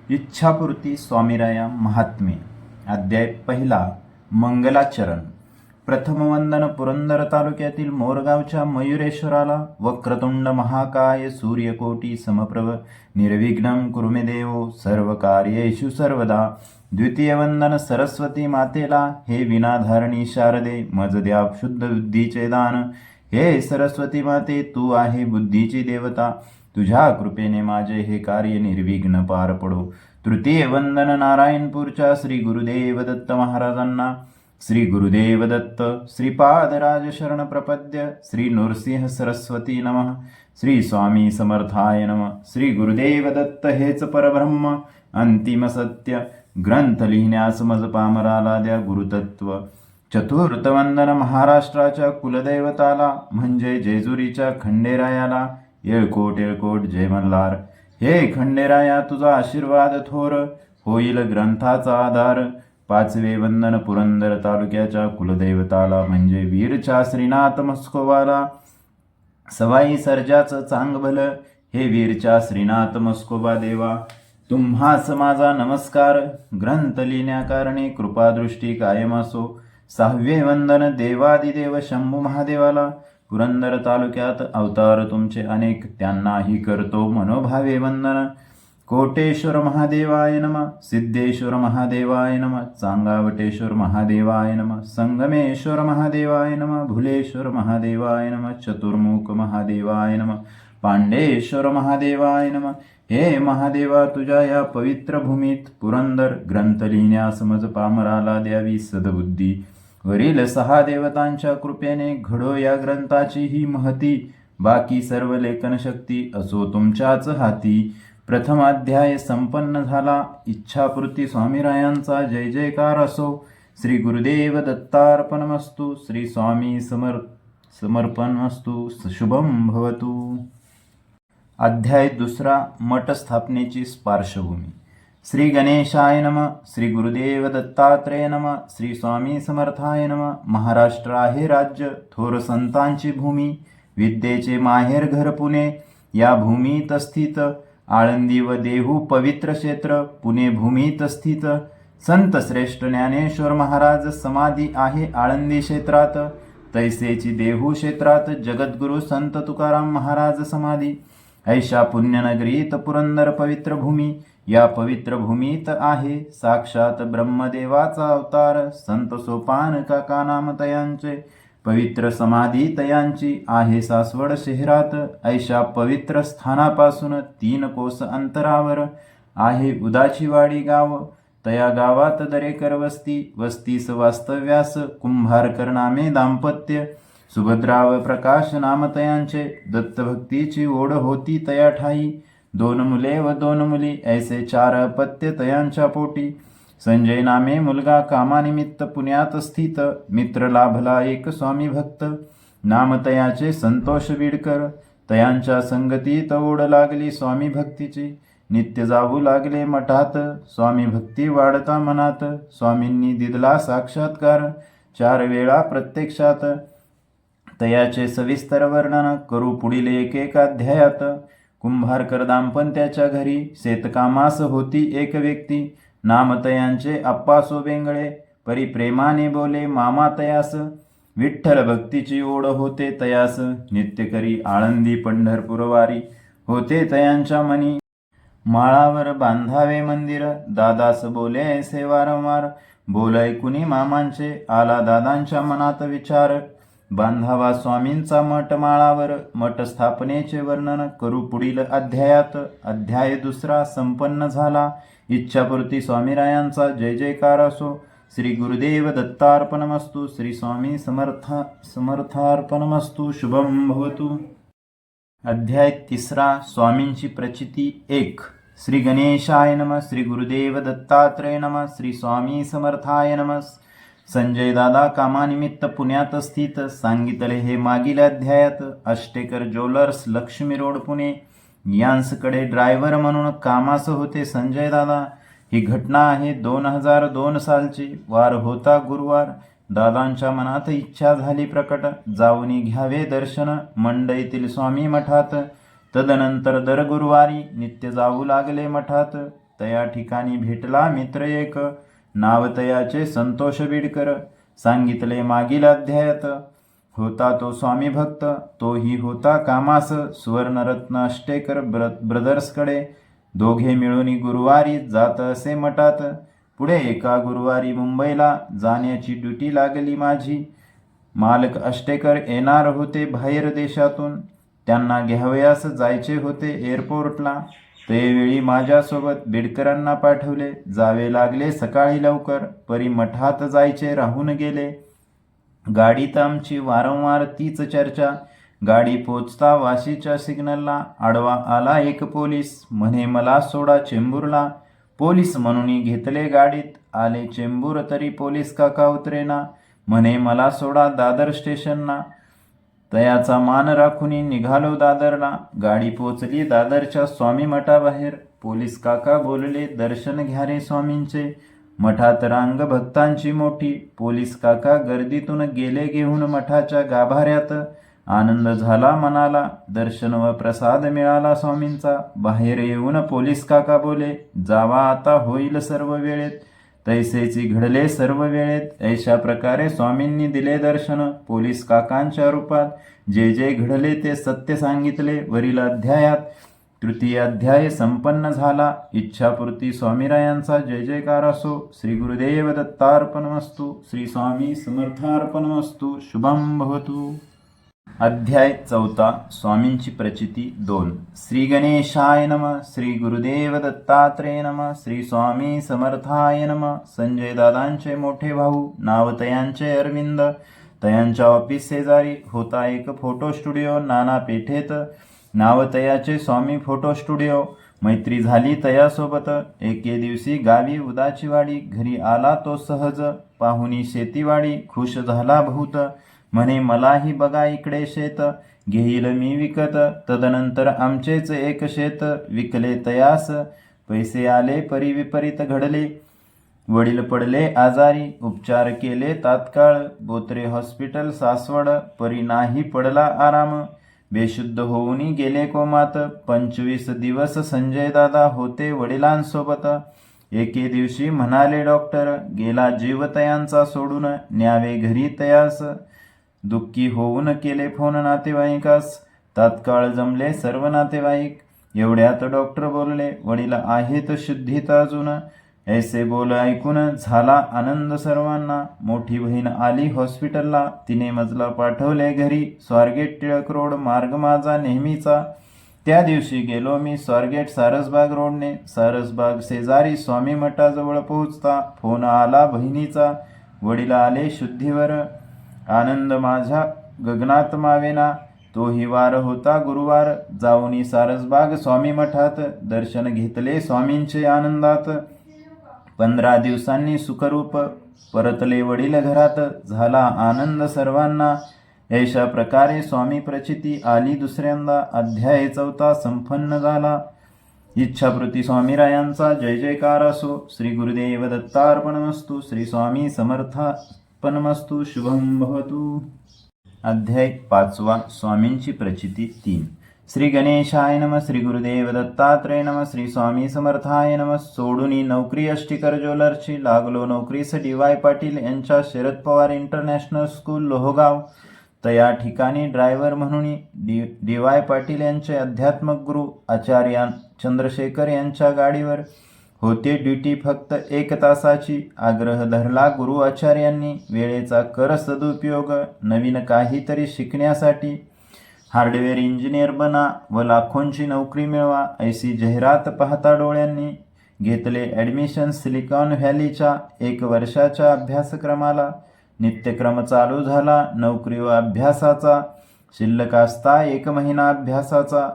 इच्छापूर्ती स्वामीराया महात्मे अध्याय पहिला मंगलाचरण. प्रथम वंदन पुरंदर तालुक्यातील मोरगावच्या मयुरेश्वराला. वक्रतुंड महाकाय सूर्यकोटी समप्रभ निर्विघ्नं कुरु मे देव सर्व कार्येषु सर्वदा. द्वितीय वंदन सरस्वती मातेला. हे विनाधारणी शारदे मज द्या शुद्ध बुद्धीचे दान. हे सरस्वती माते तू आहे बुद्धीची देवता. तुझ्या कृपेने माझे हे कार्य निर्विघ्न पार पडो. तृतीय वंदन नारायणपूरच्या श्री गुरुदेव दत्त महाराजांना. श्री गुरुदेव दत्त श्रीपादराज शरण प्रपद्य. श्री नृसिंह सरस्वती नमः. श्री स्वामी समर्थाय नमः. श्री गुरुदेव दत्त हेच परब्रह्म अंतिम सत्य. ग्रंथ लिहिण्यास मज पामराला द्या गुरुतत्व. चतुर्थ वंदन महाराष्ट्राच्या कुलदैवताला म्हणजे जेजुरीच्या खंडेरायाला. येळकोट येळकोट जय मल्हार. हे खंडेराया तुझा आशीर्वाद थोर होईल ग्रंथाचा आधार. पाचवे वंदन पुरंदर तालुक्याच्या कुलदैवताला म्हणजे वीरच्या श्रीनाथ मस्कोबाला. सवाई सर्जाचं चांग भलं. हे वीरच्या श्रीनाथ मस्कोबा देवा तुम्हास माझा नमस्कार. ग्रंथ लिहिण्याकारणे कृपादृष्टी कायम असो. सहावे वंदन देवादिदेव शंभू महादेवाला. पुरंदर तालुक्यात अवतार तुमचे अनेक त्यांनाही करतो मनोभावे वंदन. कोटेश्वर महादेवाय नमः. सिद्धेश्वर महादेवाय नमः. चांगावटेश्वर महादेवाय नमः. संगमेश्वर महादेवाय नमः. भुलेश्वर महादेवाय नमः. चतुर्मुख महादेवाय नमः. पांडेश्वर महादेवाय नमः. हे महादेवा तुझ्या या पवित्र भूमीत पुरंदर ग्रंथ लिहिण्यास मज पामराला द्यावी सद्बुद्धी. वरील सहा देवतांच्या कृपेने घडो या ग्रंथाची ही महती. बाकी सर्व लेखन शक्ती असो तुमच्याच हाती. प्रथम अध्याय संपन्न झाला. इच्छापूर्ती स्वामीरायांचा जय जयकार असो. श्री गुरुदेव दत्तार्पणमस्तु. श्री स्वामी समर्पणमस्तु. शुभम भवतु. अध्याय दुसरा मठ स्थापनेची पार्श्वभूमी. श्री गणेशाय नमः. श्री गुरुदेव दत्तात्रेय नमः. श्री स्वामी समर्थाय नमः. महाराष्ट्र आहे राज्य थोर संतांची भूमी. विद्येचे माहेर घर पुणे या भूमीत स्थित. आळंदी व देहू पवित्र क्षेत्र पुणे भूमीत स्थित. संत श्रेष्ठ ज्ञानेश्वर महाराज समाधी आहे आळंदी क्षेत्रात. तैसेची देहू क्षेत्रात जगद्गुरु संत तुकाराम महाराज समाधी. ऐशा पुण्यनगरीत पुरंदर पवित्र भूमी. या पवित्र भूमीत आहे साक्षात ब्रह्मदेवाचा अवतार संत सोपान काका नाम तयांचे. पवित्र समाधी तयांची आहे सासवड शहरात. ऐशा पवित्र स्थानापासून 3 कोस अंतरावर आहे उदाचीवाडी गाव. तया गावात दरेकर वस्ती. वस्तीस वास्तव्यास कुंभारकर नामे दाम्पत्य. सुभद्रा व प्रकाश नाम तयांचे. दत्तभक्तीची ओढ होती तया ठाई. 2 मुले व 2 मुली ऐसे 4 अपत्य तयांच्या पोटी. संजय नामे मुलगा कामानिमित्त पुण्यात स्थित. मित्र लाभला एक स्वामी भक्त नाम तयाचे संतोष बीडकर. तयांच्या संगतीत ओढ लागली स्वामी भक्तीची. नित्य जाऊ लागले मठात स्वामी भक्ती वाढता मनात. स्वामींनी दिदला साक्षात्कार 4 वेळा प्रत्यक्षात. तयाचे सविस्तर वर्णन करू पुढील एक अध्यायात. कुंभारकर दाम्पत्याच्या घरी शेतकामास होती एक व्यक्ती. नाम तयांचे अप्पासो बेंगळे. परी प्रेमाने बोले मामा तयास. विठ्ठल भक्तीची ओढ होते तयास. नित्य करी आळंदी पंढरपूरवारी होते तयांच्या मनी. माळावर बांधावे मंदिर दादास बोले ऐसे वारंवार. बोल ऐकुनी मामांचे आला दादांच्या मनात विचार. बांधावा स्वामींचा मठ माळावर. मठ स्थापनेचे वर्णन करू पुढील अध्यायात. अध्याय दुसरा संपन्न झाला. इच्छापूर्ती स्वामीरायांचा जय जयकार असो. श्री गुरुदेव दत्तार्पणमस्तु. श्री स्वामी समर्थार्पणमस्तु. शुभम भवतु. अध्याय तिसरा स्वामींची प्रचिती 1. श्री गणेशाय नमः. श्री गुरुदेव दत्तात्रेय नमः. श्री स्वामी समर्थाय नमः. संजय दादा कामानिमित्त पुण्यात स्थित. सांगितले हे मागील अध्यायात. अष्टेकर ज्वेलर्स लक्ष्मी रोड पुणे यांसकडे ड्रायव्हर म्हणून कामास होते संजय दादा. ही घटना आहे 2002 सालची. वार होता गुरुवार. दादांच्या मनात इच्छा झाली प्रकट. जाऊनी घ्यावे दर्शन मंडईतील स्वामी मठात. तदनंतर दर गुरुवारी नित्य जाऊ लागले मठात. तया ठिकाणी भेटला मित्र एक, नाव तयाचे संतोष बीडकर. सांगितले मागील अध्यायात. होता तो स्वामी भक्त, तोही होता कामास. सुवर्णरत्न अष्टेकर ब्रदर्सकडे दोघे मिळून गुरुवारी जात असे मठात. पुढे एका गुरुवारी मुंबईला जाण्याची ड्युटी लागली माझी. मालक अष्टेकर येणार होते बाहेर देशातून. त्यांना घ्यावयास जायचे होते एअरपोर्टला. त्यावेळी माझ्यासोबत बीडकरांना पाठवले. जावे लागले सकाळी लवकर. परी मठात जायचे राहून गेले. गाडीत आमची वारंवार तीच चर्चा. गाडी पोचता वाशीच्या सिग्नलला आडवा आला एक पोलीस. म्हणे मला सोडा चेंबूरला. पोलीस म्हणून घेतले गाडीत. आले चेंबूर तरी पोलीस काका उतरेना. म्हणे मला सोडा दादर स्टेशनना. तयाचा मान राखून निघालो दादरला. गाडी पोचली दादरच्या स्वामी मठाबाहेर. पोलीस काका बोलले दर्शन घ्या रे स्वामींचे. मठात रांग भक्तांची मोठी. पोलीस काका गर्दीतून गेले घेऊन मठाच्या गाभाऱ्यात. आनंद झाला मनाला. दर्शन व प्रसाद मिळाला स्वामींचा. बाहेर येऊन पोलीस काका बोले जावा आता होईल सर्व वेळेत. तैसेची घडले सर्व वेळेत. अशा प्रकारे स्वामींनी दिले दर्शन पोलीस काकांच्या रूपात. जे जे घडले ते सत्य सांगितले वरील अध्यायात. तृतीय अध्याय संपन्न झाला. इच्छापूर्ती स्वामीरायांचा जय जयकार असो. श्री गुरुदेव दत्तार्पणमस्तु. श्री स्वामी समर्थार्पणमस्तु. शुभम भवतु. अध्याय 4. स्वामींची प्रचिती 2. श्री गणेशाय नम. श्री गुरुदेव दत्तात्रेय नम. श्री स्वामी समर्थाय नम. संजय दादांचे मोठे भाऊ. नाव तयांचे अरविंद. तयांच्या ऑफिस शेजारी होता एक फोटो स्टुडिओ नाना पेठेत. नाव तयाचे स्वामी फोटो स्टुडिओ. मैत्री झाली तयासोबत. एके दिवशी गावी उदाची वाडी. घरी आला तो सहज. पाहुणी शेतीवाडी. खुश झाला बहुत. म्हणे मलाही बघा इकडे शेत. घेईल मी विकत. तदनंतर आमचेच एक शेत विकले तयास. पैसे आले परी विपरीत घडले. वडील पडले आजारी. उपचार केले तात्काळ. बोत्रे हॉस्पिटल सासवड. परी नाही पडला आराम. बेशुद्ध होऊन गेले कोमात. 25 दिवस संजय दादा होते वडिलांसोबत. एके दिवशी म्हणाले डॉक्टर गेला जीव तयांचा सोडून. न्यावे घरी तयास. दुःखी होऊन केले फोन नातेवाईकास. तात्काळ जमले सर्व नातेवाईक. एवढ्यात डॉक्टर बोलले वडील आहेत शुद्धीत अजून. ऐसे बोल ऐकून झाला आनंद सर्वांना. मोठी बहीण आली हॉस्पिटलला. तिने मजला पाठवले घरी. स्वारगेट टिळक रोड मार्ग माझा नेहमीचा. त्या दिवशी गेलो मी स्वारगेट सारसबाग रोडने. सारसबाग शेजारी स्वामी मठाजवळ पोहोचता फोन आला बहिणीचा. वडील आले शुद्धीवर. आनंद माझ्या गगनात मावेना. तोही वार होता गुरुवार. जाऊनी सारसबाग स्वामी मठात. दर्शन घेतले स्वामींचे आनंदात. 15 दिवसांनी सुखरूप परतले वडील घरात. झाला आनंद सर्वांना. अशा प्रकारे स्वामी प्रचिती आली दुसऱ्यांदा. अध्याय 4 संपन्न झाला. इच्छापूर्ती स्वामीरायांचा जय जयकार असो. श्री गुरुदेव दत्तार्पणमस्तु. श्री स्वामी समर्थार्पणमस्तु. शुभम भवतु. अध्याय 5. स्वामींची प्रचिती 3. श्री गणेशाय नम. श्री गुरुदेव दत्तात्रेय नम. श्री स्वामी समर्थाय नम. सोडूनी नोकरी अष्टीकर ज्वेलर्सची. लागलो नोकरीस DY पाटील यांच्या शरद पवार इंटरनॅशनल स्कूल लोहगाव. तया ठिकाणी ड्रायव्हर म्हणून DY पाटील यांचे अध्यात्मक गुरु आचार्य चंद्रशेखर यांच्या गाडीवर होते ड्युटी फक्त 1 तासाची. आग्रह धरला गुरु आचार्यांनी. वेळेचा कर सदुपयोग. नवीन काहीतरी शिकण्यासाठी. हार्डवेअर इंजिनियर बना व लाखोंची नोकरी मिळवा अशी जाहिरात पाहता डोळ्यांनी. घेतले ॲडमिशन सिलिकॉन व्हॅलीच्या 1 वर्षाच्या अभ्यासक्रमाला. नित्यक्रम चालू झाला नोकरी व अभ्यासाचा. शिल्लक असता 1 महिना अभ्यासाचा.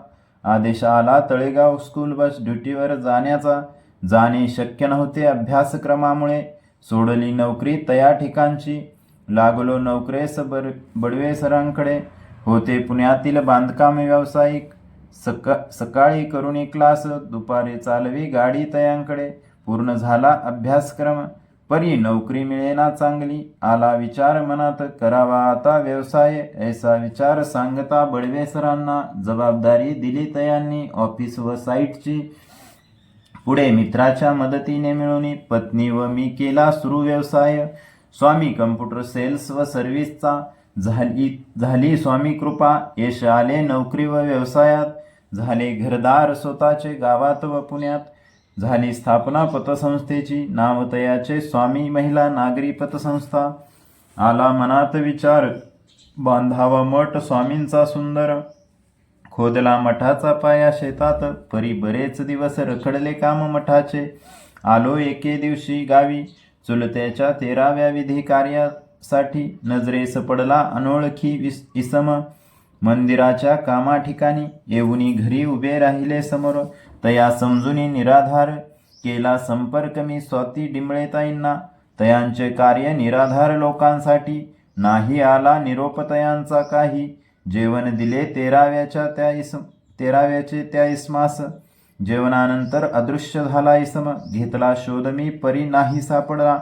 आदेश आला तळेगाव स्कूल बस ड्युटीवर जाण्याचा. जाणे शक्य नव्हते अभ्यासक्रमामुळे. सोडली नोकरी तया ठिकाणची. लागलो नोकरेस बडवे सरांकडे. होते पुण्यातील बांधकाम व्यावसायिक. सकाळी करून क्लास. दुपारी चालवी गाडी तयांकडे. पूर्ण झाला अभ्यासक्रम. परी नोकरी मिळेना चांगली. आला विचार मनात करावा आता व्यवसाय. ऐसा विचार सांगता बडवे सरांना जबाबदारी दिली तयांनी ऑफिस व साईटची. पुढे मित्राच्या मदतीने मिळून पत्नी व मी केला सुरू व्यवसाय. स्वामी कम्प्युटर सेल्स व सर्व्हिसचा. झाली स्वामी कृपा, यश आले नोकरी व व्यवसायात. झाले घरदार स्वतःचे गावात व पुण्यात. झाली स्थापना पतसंस्थेची, नाव तयाचे स्वामी महिला नागरी पतसंस्था. आला मनात विचार, बांधावा मठ स्वामींचा सुंदर. खोदला मठाचा पाया शेतात, परी बरेच दिवस रखडले काम मठाचे. आलो एके दिवशी गावी, चुलत्याच्या 13व्या विधी कार्यासाठी. नजरेस पडला अनोळखी इसम, मंदिराच्या कामा ठिकाणी. येऊनी घरी उभे राहिले समोर, तया समजुनी निराधार. केला संपर्क मी स्वाती डिंबळेताईंना, तयांचे कार्य निराधार लोकांसाठी. नाही आला निरोप तयांचा काही, जेवण दिले 13व्याचे त्या इसमास. जेवणानंतर अदृश्य झाला इसम, घेतला शोध मी परी नाही सापडला.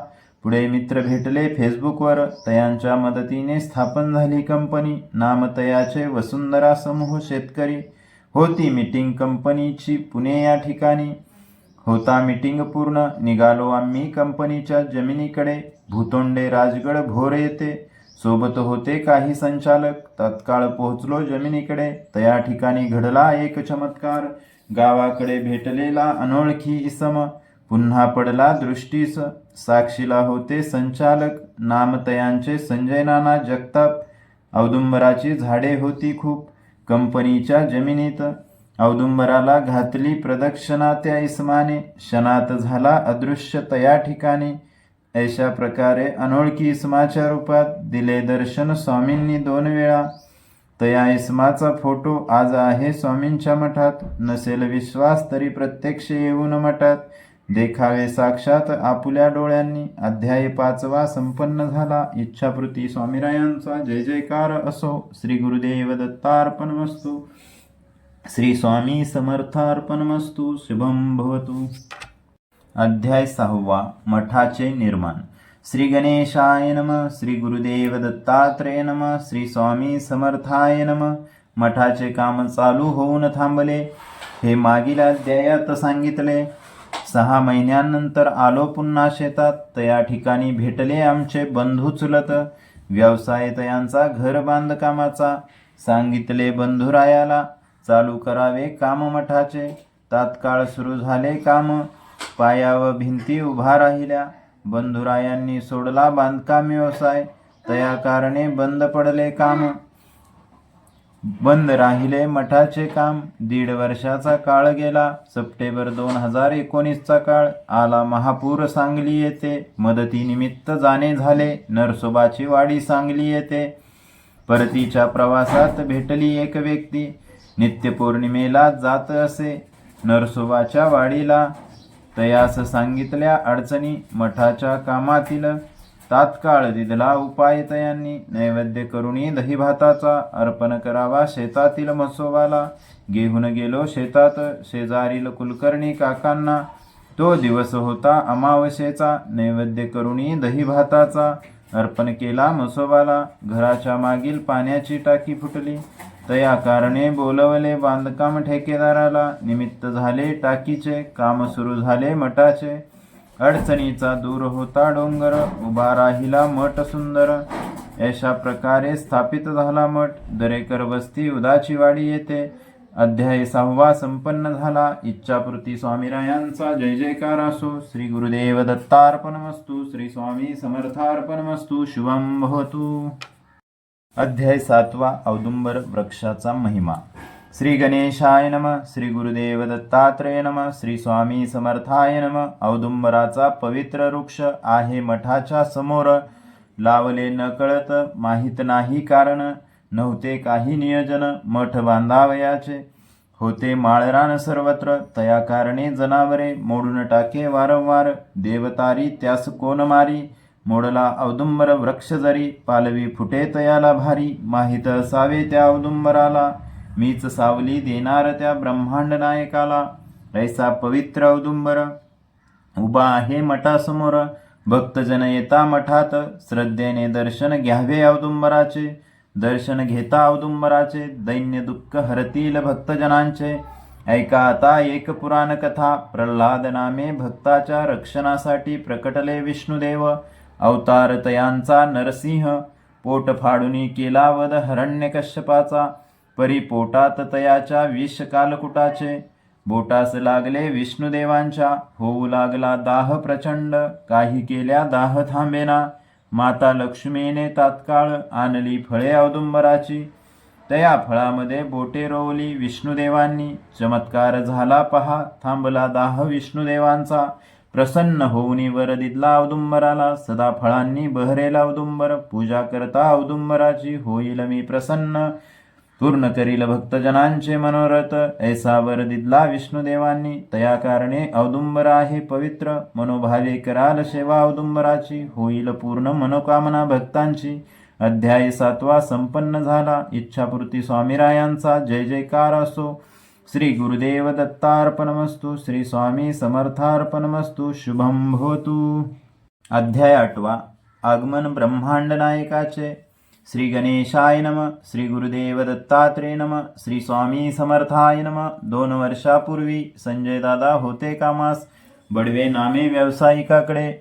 पुढे मित्र भेटले फेसबुकवर, तयांच्या मदतीने स्थापन झाली कंपनी. नाम तयाचे वसुंधरा समूह शेतकरी. होती मीटिंग कंपनीची पुणे या ठिकाणी. होता मीटिंग पूर्ण, निघालो आम्ही कंपनीच्या जमिनीकडे. भूतोंडे राजगड भोर येते, सोबत होते काही संचालक. तत्काळ पोहोचलो जमिनीकडे, तया ठिकाणी घडला एक चमत्कार. गावाकडे भेटलेला अनोळखी इसम, पुन्हा पडला दृष्टीस. साक्षीला होते संचालक, नाम तयांचे संजय नाना जगताप. औदुंबराची झाडे होती खूप कंपनीच्या जमिनीत. औदुंबराला घातली प्रदक्षिणा त्या इसमाने, क्षणात झाला अदृश्य तया ठिकाणी. अशा प्रकारे अनोळखी इसमाच्या रूपात दिले दर्शन स्वामींनी 2 वेळा. तया इसमाचा फोटो आज आहे स्वामींच्या मठात. नसेल विश्वास तरी प्रत्यक्ष येऊन मठात देखावे साक्षात आपुल्या डोळ्यांनी. अध्याय 5वा संपन्न झाला. इच्छापूर्ती स्वामीरायांचा जय जयकार असो. श्री गुरुदेव दत्तार्पणमस्तु. श्री स्वामी समर्थार्पणमस्तु. शुभम भवतु. अध्याय 6वा मठाचे निर्माण. श्री गणेशाय नमः. श्री गुरुदेव दत्तात्रेय नमः. श्री स्वामी समर्थाय नमः. मठाचे काम चालू होऊन थांबले, हे मागील अध्यायात सांगितले. 6 महिन्यांनंतर आलो पुन्हा शेतात. तया ठिकाणी भेटले आमचे बंधू चुलत. व्यवसाय तयांचा घर बांधकामाचा. सांगितले बंधुरायाला, चालू करावे काम मठाचे. तात्काळ सुरू झाले काम, पाया व भिंती उभा राहिल्या. बंधुरायांनी सोडला बांधकाम व्यवसाय, तया कारणे बंद पडले काम. बंद राहिले मठाचे काम. 1.5 वर्षाचा काळ गेला. सप्टेंबर 2019चा काळ. आला महापूर सांगली येथे. मदतीनिमित्त जाणे झाले. नरसोबाची वाडी सांगली येथे. परतीच्या प्रवासात भेटली एक व्यक्ती. नित्यपौर्णिमेला जात असे नरसोबाच्या वाडीला. तयास सांगितल्या अडचणी मठाच्या कामातील. तात्काळ दिधला उपाय तयांनी. नैवेद्य करुणी दही भाताचा अर्पण करावा शेतातील म्हसोबाला. घेऊन गेलो शेतात शेजारील कुलकर्णी काकांना. तो दिवस होता अमावस्येचा. नैवेद्य करुणी दही भाताचा अर्पण केला म्हसोबाला. घराच्या मागील पाण्याची टाकी फुटली. तया कारणे बोलवले बांधकाम ठेकेदाराला. निमित्त झाले टाकीचे. काम सुरू झाले मठाचे. अडचणीचा दूर होता डोंगर. उभा राहिला मठ सुंदर. अशा प्रकारे स्थापित झाला मठ. दरेकर वस्ती उदाची वाडी येथे. अध्याय 6वा संपन्न झाला. इच्छापूर्ती स्वामीरायांचा जय जयकार असो. श्री गुरुदेव दत्तार्पणमस्तु. श्री स्वामी समर्थार्पणमस्तु. शुभम भवतु. अध्याय 7वा औदुंबर वृक्षाचा महिमा. श्री गणेशाय नमः. श्री गुरुदेव दत्तात्रेय नमः. श्री स्वामी समर्थाय नमः. औदुंबराचा पवित्र वृक्ष आहे मठाच्या समोर. लावले न कळत, माहीत नाही कारण. नव्हते काही नियोजन मठ बांधावयाचे. होते माळरान सर्वत्र. तया कारणे जनावरे मोडून टाके वारंवार. देवतारी त्यास कोण मारी. मोडला औदुंबर वृक्ष जरी. पालवी फुटे तयाला भारी. माहीत असावे त्या औदुंबराला. मीच सावली देणार त्या ब्रह्मांड नायकाला. ऐसा पवित्र औदुंबर उभा आहे मठासमोर. भक्तजन येता मठात. श्रद्धेने दर्शन घ्यावे औदुंबराचे. दर्शन घेता औदुंबराचे. दैन्य दुःख हरतील भक्तजनांचे. ऐका आता एक पुराण कथा. प्रल्हाद नामे भक्ताच्या रक्षणासाठी प्रकटले विष्णुदेव. अवतार तयांचा नरसिंह. पोट फाडून केला वध हिरण्यकश्यपाचा. परी पोटात तयाच्या विष कालकुटाचे. बोटास लागले विष्णुदेवांच्या. होऊ लागला दाह प्रचंड. काही केल्या दाह थांबेना. माता लक्ष्मीने तात्काळ आणली फळे औदुंबराची. तया फळामध्ये बोटे रोवली विष्णुदेवांनी. चमत्कार झाला पहा, थांबला दाह विष्णुदेवांचा. प्रसन्न होऊन वर दिला औदुंबराला. सदा फळांनी बहरेल औदुंबर. पूजा करता औदुंबराची होईल मी प्रसन्न. पूर्ण करील भक्तजनांचे मनोरथ. ऐसा वर दिला विष्णुदेवांनी. तया कारणे औदुंबर आहे पवित्र. मनोभावे कराल सेवा औदुंबराची. होईल पूर्ण मनोकामना भक्तांची. अध्याय 7 संपन्न झाला. इच्छापूर्ती स्वामीरायांचा जय जयकार असो. श्री गुरुदेव दत्तार्पणमस्तु. श्री स्वामी समर्थार्पणमस्तु. शुभम भवतु. अध्याय 8 आगमन ब्रह्मांड नायकाचे. श्री गणेशाय नम. श्री गुरुदेव दत्तात्रेय नम. श्री स्वामी समर्थाय नम. 2 वर्षापूर्वी संजय दादा होते कामास. बडवे नामे व्यावसायिकाकडे.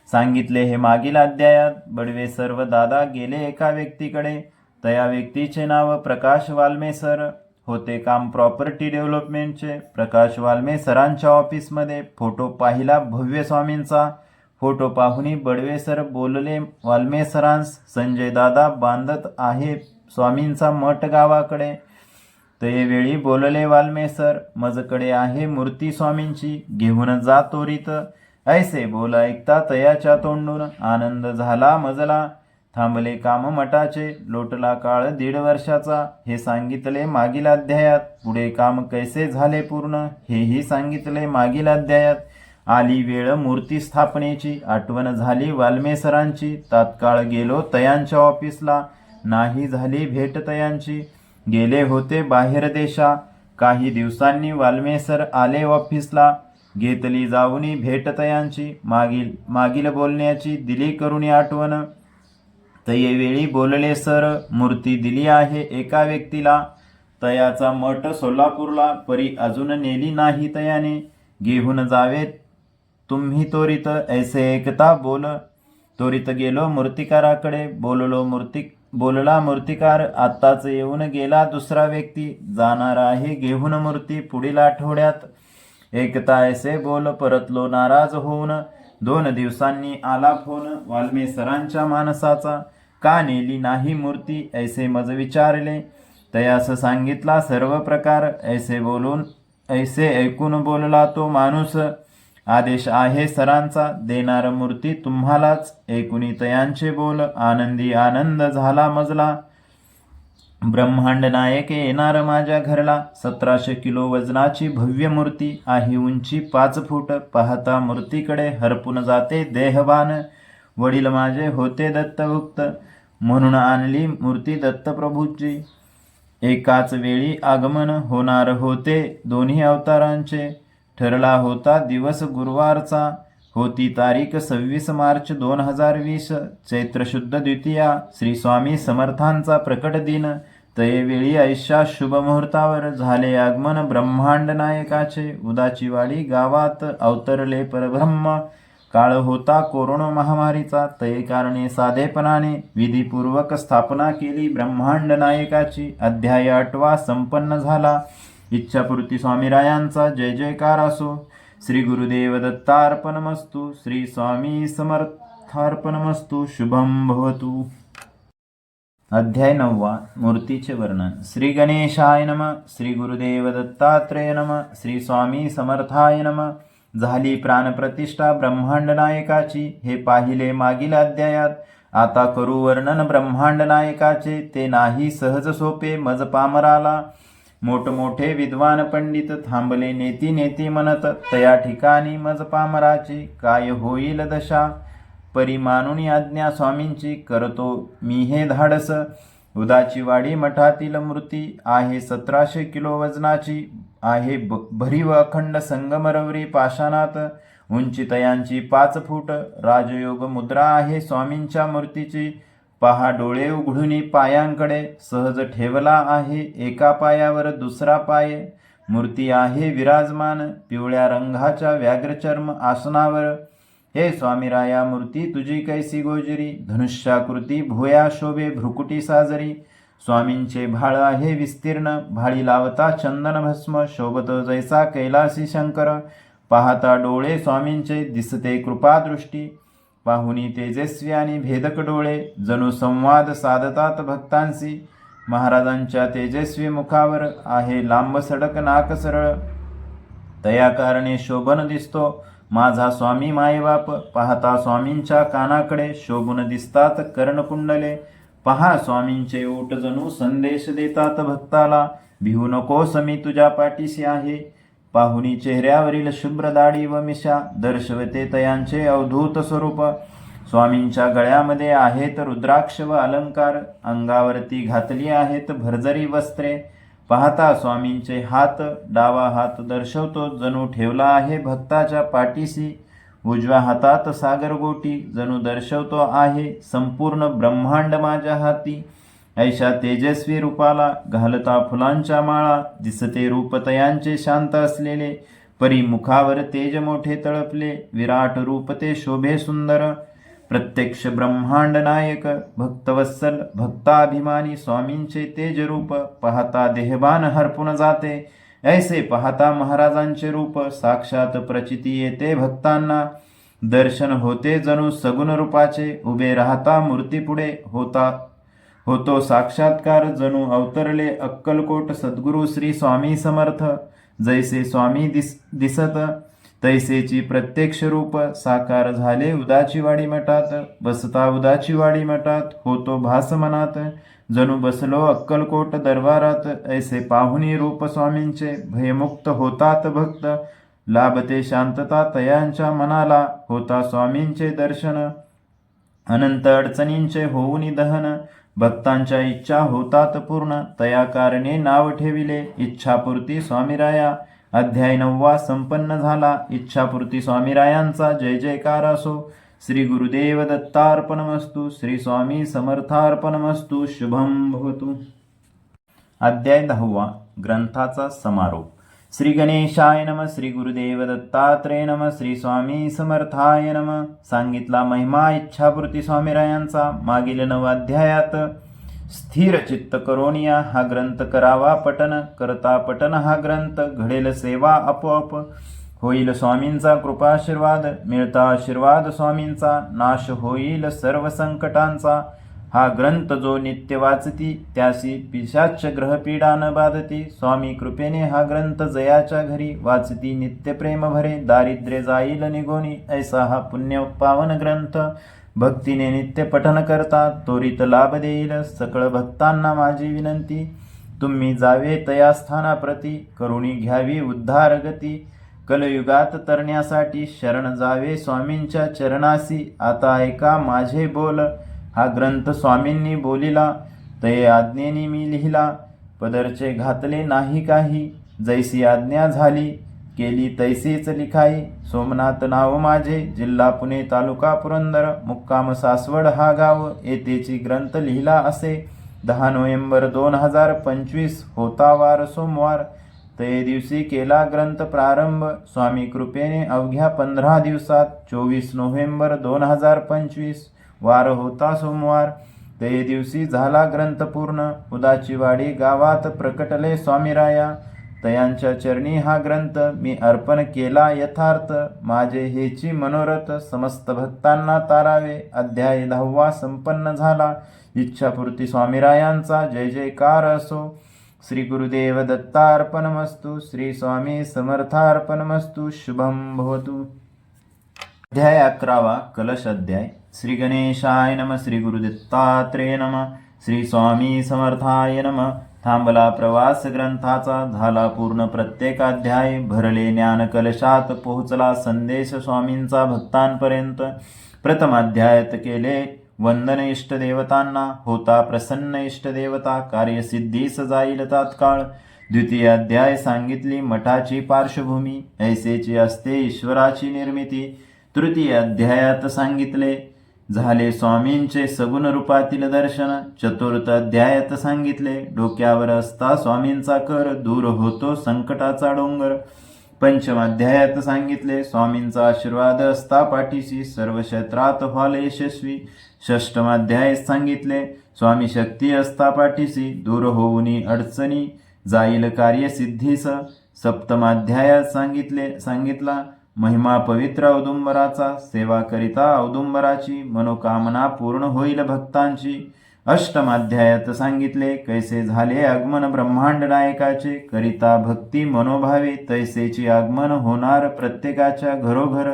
सांगितले हे मागील अध्यायात. बडवे सर्व दादा गेले एका व्यक्तीकडे. तया व्यक्तीचे नाव प्रकाश वाल्मे सर. होते काम प्रॉपर्टी डेव्हलपमेंटचे. प्रकाश वाल्मे सरांच्या ऑफिसमध्ये फोटो पाहिला भव्य स्वामींचा. फोटो पाहुनी बडवे सर बोलले वाल्मे सरांस, संजय दादा बांधत आहे स्वामींचा मठ गावाकडे. तयेवेळी बोलले वाल्मे सर, मजकडे आहे मूर्ती स्वामींची, घेऊन जा त्वरित. ऐसे बोल ऐकता तयाच्या तोंडून आनंद झाला मजला. थांबले काम मठाचे. लोटला काळ 1.5 वर्षाचा. हे सांगितले मागील अध्यायात. पुढे काम कैसे झाले पूर्ण हेही सांगितले मागील अध्यायात. आली वेळ मूर्ती स्थापनेची. आठवण झाली वाल्मे सरांची. तात्काळ गेलो तयांच्या ऑफिसला. नाही झाली भेट तयांची. गेले होते बाहेर देशा. काही दिवसांनी वाल्मे सर आले ऑफिसला. घेतली जाऊनी भेट तयांची. मागील बोलण्याची दिली करुणी आठवण. तयेवेळी बोलले सर, मूर्ती दिली आहे एका व्यक्तीला. तयाचा मठ सोलापूरला. परी अजून नेली नाही तयाने. घेऊन जावे तुम्ही त्वरित. ऐसे ऐकता बोल. त्वरित गेलो मूर्तिकाराकडे. बोलला मूर्तिकार, आत्ताच येऊन गेला दुसरा व्यक्ती. जाणार आहे घेऊन मूर्ती पुढील आठवड्यात. ऐकता ऐसे बोल. परतलो नाराज होऊन. 2 दिवसांनी आला फोन वाल्मे सरांच्या माणसाचा. का नेली नाही मूर्ती ऐसे मज विचारले. तयास सांगितला सर्व प्रकार. ऐसे ऐकून बोलला तो माणूस, आदेश आहे सरांचा, देणार मूर्ती तुम्हालाच. ऐकुनी तयांचे बोल आनंदी आनंद झाला मजला. ब्रह्मांड नायक येणार माझ्या घरला. 1700 किलो वजनाची भव्य मूर्ती आहे. उंची 5 फूट. पाहता मूर्तीकडे हरपून जाते देहभान. वडील माझे होते दत्तभुक्त, म्हणून आणली मूर्ती दत्तप्रभूची. एकाच वेळी आगमन होणार होते दोन्ही अवतारांचे. ठरला होता दिवस गुरुवारचा. होती तारीख 26 मार्च 2020. चैत्र शुद्ध द्वितीया. श्री स्वामी समर्थांचा प्रकट दिन. तयेवेळी ऐशा शुभ मुहूर्तावर झाले आगमन ब्रह्मांड नायकाचे. उदाचीवाडी गावात अवतरले परब्रह्म. काळ होता कोरोना महामारीचा. तये कारणे साधेपणाने विधिपूर्वक स्थापना केली ब्रह्मांड नायकाची. अध्याय 8 संपन्न झाला. इच्छापूर्ती स्वामीरायांचा जय जयकार असो. श्री गुरुदेव दत्तार्पणमस्तु. श्री स्वामी समर्थार्पणमस्तु. शुभम भवतु. अध्याय 9 मूर्तीचे वर्णन. श्री गणेशाय नम. श्री गुरुदेव दत्तात्रेय नम. श्री स्वामी समर्थाय नम. झाली प्राणप्रतिष्ठा ब्रह्मांड नायकाची. हे पाहिले मागील अध्यायात. आता करू वर्णन ब्रह्मांड नायकाचे. ते नाही सहज सोपे मज पामराला. मोठमोठे विद्वान पंडित थांबले नेती नेती म्हणत. तया ठिकाणी मज पामराची काय होईल दशा. परी मानुनी आज्ञा स्वामींची करतो मी हे धाडस. उदाचीवाडी मठातील मूर्ती आहे 1700 किलो वजनाची. आहे भरीव अखंड संगमरवरी पाषाणात. उंची तयांची 5 फूट. राजयोग मुद्रा आहे स्वामींच्या मूर्तीची. पहा डोळे उघडून पायांकडे सहज ठेवला आहे. एका पायावर दुसरा पाय. मूर्ती आहे विराजमान पिवळ्या रंगाच्या व्याघ्रचर्म आसनावर. हे स्वामीराया मूर्ती तुझी कैसी गोजरी, धनुष्याकृती भुया शोभे भ्रुकुटी साजरी. स्वामींचे भाळ आहे विस्तीर्ण, भाळी लावता चंदन भस्म, शोभत जैसा कैलासी शंकर. पाहता डोळे स्वामींचे दिसते कृपादृष्टी, पाहुनी तेजस्वी आणि भेदक डोळे, जणू संवाद साधतात भक्तांशी. महाराजांच्या तेजस्वी मुखावर आहे लांब सडक नाक सरळ, तया कारणे शोभन दिसतो माझा स्वामी मायबाप. पाहता स्वामींच्या कानाकडे शोभून दिसतात कर्णकुंडले. पहा स्वामींचे ओठ जणू संदेश देतात भक्ताला, भिवू नकोस मी तुझ्या पाठीशी आहे. पाहुनी चेहऱ्यावरील शुभ्र दाढी व मिशा दर्शवते तयांचे अवधूत स्वरूप. स्वामींच्या गळ्यामध्ये आहेत रुद्राक्ष व अलंकार, अंगावरती घातली आहेत भरजरी वस्त्रे. पाहता स्वामींचे हात, डावा हात दर्शवतो जणू ठेवला आहे भक्ताच्या पाठीशी. उजव्या हातात सागरगोटी जणू दर्शवतो आहे संपूर्ण ब्रह्मांड माझ्या हाती. ऐशा तेजस्वी रूपाला घालता फुलांच्या माळा, दिसते रूप तयांचे शांत असलेले. परी मुखावर तेज मोठे तळपले, विराट रूप ते शोभे सुंदर. प्रत्यक्ष ब्रह्मांड नायक भक्तवत्सल भक्ताभिमानी स्वामींचे तेज रूप. पाहता देहबान हरपून जाते, ऐसे पाहता महाराजांचे रूप. साक्षात प्रचिती येते भक्तांना, दर्शन होते जणू सगुण रूपाचे. उभे राहता मूर्तीपुढे होतो साक्षात्कार, जणू अवतरले अक्कलकोट सद्गुरू श्री स्वामी समर्थ. जैसे स्वामी दिसत तैसेची प्रत्यक्ष रूप, साकार झाले उदाचीवाडी मठात. बसता उदाचीवाडी मठात होतो भास मनात, जणू बसलो अक्कलकोट दरबारात. ऐसे पाहुनी रूप स्वामींचे भयमुक्त होतात भक्त, लाभते शांतता तयांच्या मनाला. होता स्वामींचे दर्शन अनंत अडचणींचे होऊनी दहन. भक्तांच्या इच्छा होतात पूर्ण, तया कारणे नाव ठेविले इच्छापूर्ती स्वामीराया. अध्याय 9 संपन्न झाला. इच्छापूर्ती स्वामीरायांचा जय जयकार असो. श्री गुरुदेव दत्तार्पणमस्तु. श्री स्वामी समर्थार्पणमस्तु. शुभम भवतु. अध्याय 10 ग्रंथाचा समारोप. श्री गणेशाय नम. श्री गुरुदेव दत्तात्रेय नम. श्री स्वामी समर्थाय नम. सांगितला महिमा इच्छापूर्ती स्वामीरायांचा. मागील 9 अध्यायात स्थिर चित्त करोनिया हा ग्रंथ करावा पठन. करता पठन हा ग्रंथ घडेल सेवा आपोआप. होईल स्वामींचा कृपाशीर्वाद, मिळता आशीर्वाद स्वामींचा. नाश होईल सर्व संकटांचा. हा ग्रंथ जो नित्य वाचती, त्यासी पिशाच ग्रहपीडा न बाधती. स्वामी कृपेने हा ग्रंथ जयाच्या घरी वाचती नित्य प्रेम भरे. दारिद्र्य जाईल निघोनी, ऐसा हा पुण्य पावन ग्रंथ. भक्तीने नित्य पठन करता त्वरित लाभ देईल. सकळ भक्तांना माझी विनंती, तुम्ही जावे तया स्थानाप्रती. करुणी घ्यावी उद्धार गती. कलयुगात तरण्यासाठी शरण जावे स्वामींच्या चरणासी. आता ऐका माझे बोल. हा ग्रंथ स्वामींनी बोलिला, तये आज्ञेनी मी लिहिला. पदरचे घातले नाही काही, जैसी आज्ञा झाली केली तैसीच लिखाई. सोमनाथ नाव माझे, जिल्हा पुणे, तालुका पुरंदर, मुक्काम सासवड हा गाव. येथेची ग्रंथ लिहिला असे. 10 नोव्हेंबर 2025 होता वार सोमवार. ते दिवशी केला ग्रंथ प्रारंभ. स्वामी कृपेने अवघ्या 15 दिवसात 24 नोव्हेंबर 2025 वार होता सोमवार. ते दिवशी झाला ग्रंथ पूर्ण. उदाचीवाडी गावात प्रकटले स्वामीराया. तयांच्या चरणी हा ग्रंथ मी अर्पण केला यथार्थ. माझे हेची मनोरथ समस्त भक्तांना तारावे. अध्याय 10 संपन्न झाला. इच्छापूर्ती स्वामीरायांचा जय जयकार असो. श्री गुरुदेव दत्तार्पणमस्तु. श्री स्वामी समर्थार्पणमस्तु. शुभम भवतु. अध्याय 11 कलश अध्याय. श्री गणेशाय नम. श्री गुरुदत्तात्रेय नम. श्री स्वामी समर्थाय नम. थांबला प्रवास ग्रंथाचा, झाला पूर्ण प्रत्येक अध्याय. भरले ज्ञान कलशात, पोहोचला संदेश स्वामींचा भक्तांपर्यंत. प्रथम अध्यायात केले वंदन इष्टदेवतांना. होता प्रसन्न इष्टदेवता, कार्यसिद्धीस जाईल तात्काळ. द्वितीय अध्याय सांगितली मठाची पार्श्वभूमी, ऐसेची असते ईश्वराची निर्मिती. तृतीय अध्यायात सांगितले झाले स्वामींचे सगुण रूपातील दर्शन. चतुर्थ अध्यायात सांगितले, डोक्यावर असता स्वामींचा कर, दूर होतो संकटाचा डोंगर. पंचम अध्यायात सांगितले, स्वामींचा आशीर्वाद असता पाठीशी, सर्व क्षेत्रात व्हाल यशस्वी. षष्टम अध्यायात सांगितले, स्वामी शक्ती असता पाठीशी, दूर होऊनी अडचणी, जाईल कार्य सिद्धीस. सप्तमाध्यायात सांगितला महिमा पवित्र औदुंबराचा, सेवा करिता औदुंबराची, मनोकामना पूर्ण होईल भक्तांची. अष्टमाध्यायात सांगितले, कैसे झाले आगमन ब्रह्मांड नायकाचे, करिता भक्ती मनोभावे, तैसेची आगमन होणार प्रत्येकाच्या घरोघर.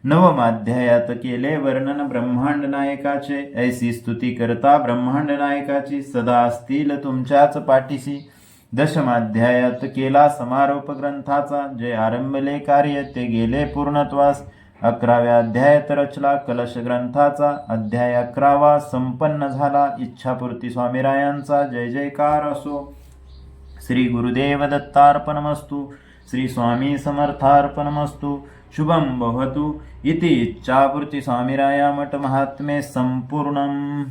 नवमाध्यायात केले वर्णन ब्रह्मांड नायकाचे, ऐसी स्तुती करता ब्रह्मांड नायकाची, सदा असतील तुमच्याच पाठीशी. दशमाध्यायात केला समारोप ग्रंथाचा, जे आरंभले कार्य ते गेले पूर्णत्वास. 11व्या अध्यायात रचला कलश ग्रंथाचा, अध्याय 11वा संपन्न झाला. इच्छापूर्ती स्वामीरायांचा जय जयकार असो. श्री गुरुदेव दत्तार्पणमस्तु. श्री स्वामी समर्थार्पणमस्तु. शुभं भवतु इति इच्छापूर्ती स्वामीराया मठ महात्म्ये संपूर्णम्.